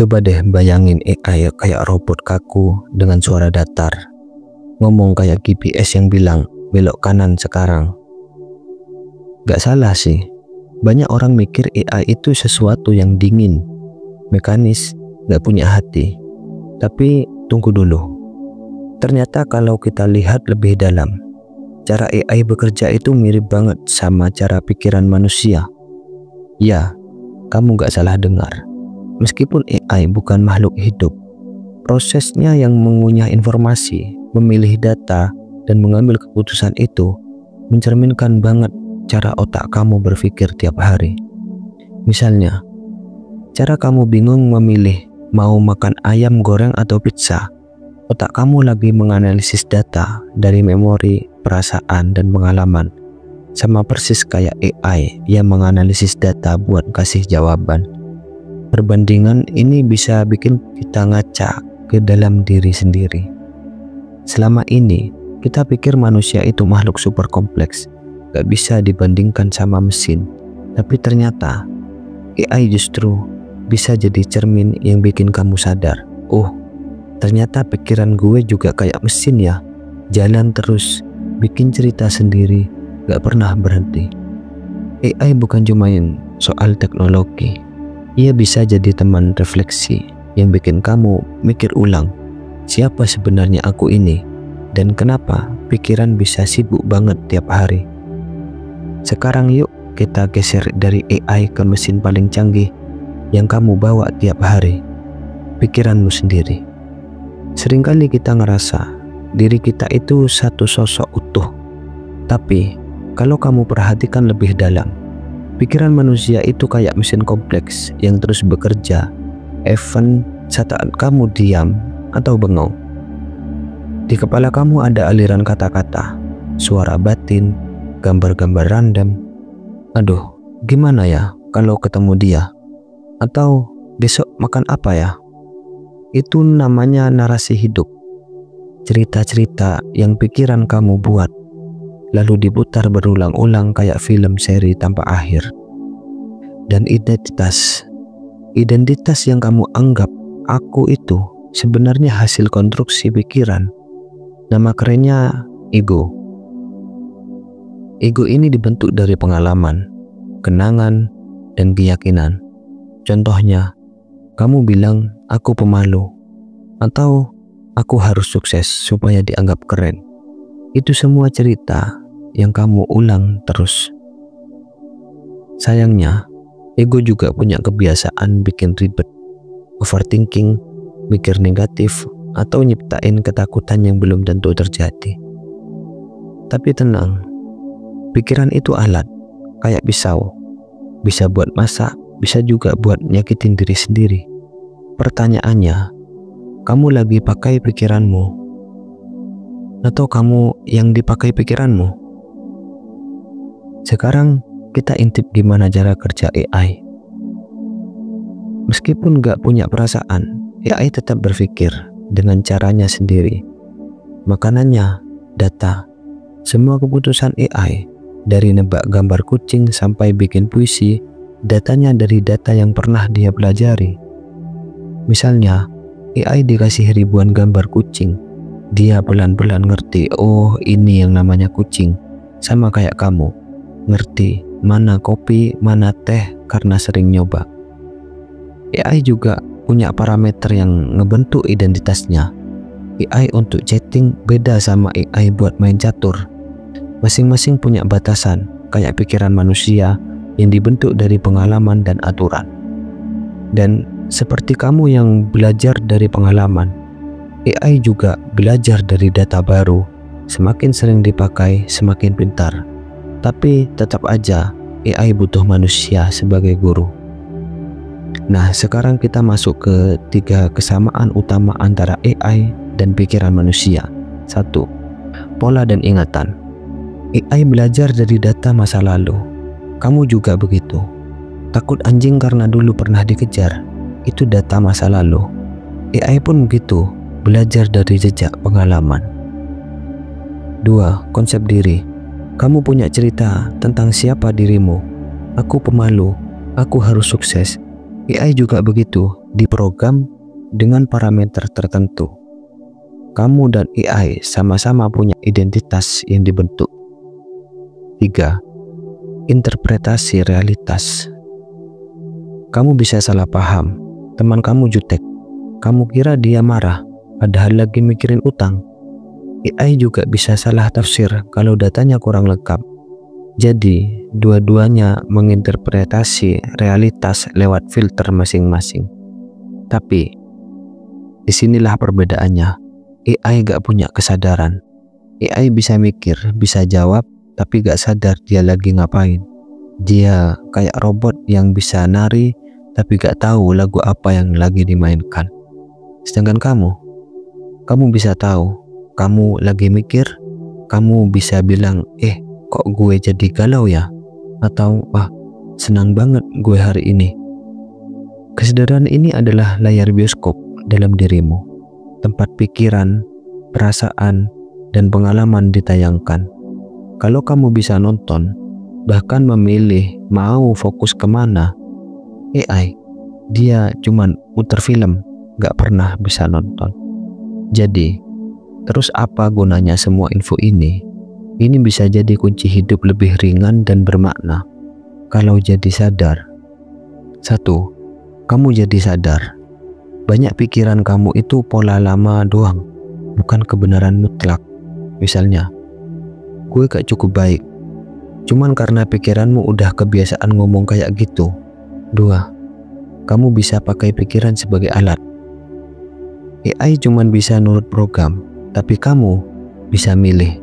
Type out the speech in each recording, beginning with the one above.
Coba deh bayangin AI kayak robot kaku dengan suara datar, ngomong kayak GPS yang bilang belok kanan sekarang. Gak salah sih, banyak orang mikir AI itu sesuatu yang dingin, mekanis, gak punya hati. Tapi tunggu dulu, ternyata kalau kita lihat lebih dalam, cara AI bekerja itu mirip banget sama cara pikiran manusia. Ya, kamu gak salah dengar. Meskipun AI bukan makhluk hidup, prosesnya yang mengunyah informasi, memilih data, dan mengambil keputusan itu mencerminkan banget cara otak kamu berpikir tiap hari. Misalnya, cara kamu bingung memilih mau makan ayam goreng atau pizza, otak kamu lagi menganalisis data dari memori, perasaan, dan pengalaman, sama persis kayak AI yang menganalisis data buat kasih jawaban. Perbandingan ini bisa bikin kita ngaca ke dalam diri sendiri. Selama ini, kita pikir manusia itu makhluk super kompleks, gak bisa dibandingkan sama mesin. Tapi ternyata, AI justru bisa jadi cermin yang bikin kamu sadar, oh, ternyata pikiran gue juga kayak mesin ya, jalan terus, bikin cerita sendiri, gak pernah berhenti. AI bukan cuma soal teknologi, ia bisa jadi teman refleksi yang bikin kamu mikir ulang, siapa sebenarnya aku ini, dan kenapa pikiran bisa sibuk banget tiap hari. Sekarang yuk kita geser dari AI ke mesin paling canggih yang kamu bawa tiap hari, pikiranmu sendiri. Seringkali kita ngerasa diri kita itu satu sosok utuh, tapi kalau kamu perhatikan lebih dalam, pikiran manusia itu kayak mesin kompleks yang terus bekerja, even saat kamu diam atau bengong. Di kepala kamu ada aliran kata-kata, suara batin, gambar-gambar random. Aduh, gimana ya kalau ketemu dia? Atau besok makan apa ya? Itu namanya narasi hidup. Cerita-cerita yang pikiran kamu buat, lalu diputar berulang-ulang kayak film seri tanpa akhir. Dan identitas yang kamu anggap aku itu sebenarnya hasil konstruksi pikiran. Nama kerennya ego. Ego ini dibentuk dari pengalaman, kenangan, dan keyakinan. Contohnya, kamu bilang aku pemalu, atau aku harus sukses supaya dianggap keren. Itu semua cerita yang kamu ulang terus. Sayangnya, ego juga punya kebiasaan bikin ribet, overthinking, mikir negatif, atau nyiptain ketakutan yang belum tentu terjadi. Tapi tenang, pikiran itu alat, kayak pisau. Bisa buat masak, bisa juga buat nyakitin diri sendiri. Pertanyaannya, kamu lagi pakai pikiranmu? Atau kamu yang dipakai pikiranmu? Sekarang kita intip gimana cara kerja AI. Meskipun gak punya perasaan, AI tetap berpikir dengan caranya sendiri. Makanannya, data. Semua keputusan AI, dari nebak gambar kucing sampai bikin puisi, datanya dari data yang pernah dia pelajari. Misalnya, AI dikasih ribuan gambar kucing. Dia pelan-pelan ngerti, oh ini yang namanya kucing. Sama kayak kamu, ngerti mana kopi, mana teh karena sering nyoba. AI juga punya parameter yang ngebentuk identitasnya. AI untuk chatting beda sama AI buat main catur. Masing-masing punya batasan, kayak pikiran manusia yang dibentuk dari pengalaman dan aturan. Dan seperti kamu yang belajar dari pengalaman, AI juga belajar dari data baru. Semakin sering dipakai, semakin pintar. Tapi tetap aja AI butuh manusia sebagai guru. Nah, sekarang kita masuk ke 3 kesamaan utama antara AI dan pikiran manusia. 1. Pola dan ingatan. AI belajar dari data masa lalu. Kamu juga begitu. Takut anjing karena dulu pernah dikejar. Itu data masa lalu. AI pun begitu, belajar dari jejak pengalaman. 2. Konsep diri. Kamu punya cerita tentang siapa dirimu. Aku pemalu, aku harus sukses. AI juga begitu, diprogram dengan parameter tertentu. Kamu dan AI sama-sama punya identitas yang dibentuk. 3. Interpretasi realitas. Kamu bisa salah paham, teman kamu jutek. Kamu kira dia marah, padahal lagi mikirin utang. AI juga bisa salah tafsir kalau datanya kurang lengkap. Jadi, dua-duanya menginterpretasi realitas lewat filter masing-masing. Tapi, disinilah perbedaannya. AI gak punya kesadaran. AI bisa mikir, bisa jawab, tapi gak sadar dia lagi ngapain. Dia kayak robot yang bisa nari, tapi gak tahu lagu apa yang lagi dimainkan. Sedangkan kamu bisa tahu, kamu lagi mikir, kamu bisa bilang, kok gue jadi galau ya? Atau, wah, senang banget gue hari ini. Kesadaran ini adalah layar bioskop dalam dirimu. Tempat pikiran, perasaan, dan pengalaman ditayangkan. Kalau kamu bisa nonton, bahkan memilih mau fokus kemana, AI, dia cuman muter film, gak pernah bisa nonton. Jadi, terus apa gunanya semua info ini? Ini bisa jadi kunci hidup lebih ringan dan bermakna. Kalau jadi sadar. 1. Kamu jadi sadar. Banyak pikiran kamu itu pola lama doang, bukan kebenaran mutlak. Misalnya, gue gak cukup baik, cuman karena pikiranmu udah kebiasaan ngomong kayak gitu. 2. Kamu bisa pakai pikiran sebagai alat. AI cuman bisa nurut program, tapi kamu bisa milih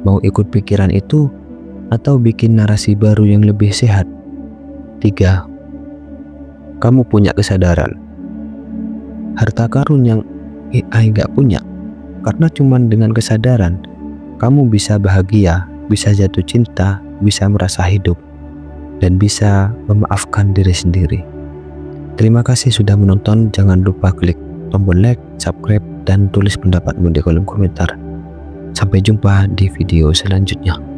mau ikut pikiran itu atau bikin narasi baru yang lebih sehat. 3. Kamu punya kesadaran. Harta karun yang AI gak punya. Karena cuman dengan kesadaran, kamu bisa bahagia, bisa jatuh cinta, bisa merasa hidup, dan bisa memaafkan diri sendiri. Terima kasih sudah menonton. Jangan lupa klik tombol like, subscribe, dan tulis pendapatmu di kolom komentar. Sampai jumpa di video selanjutnya.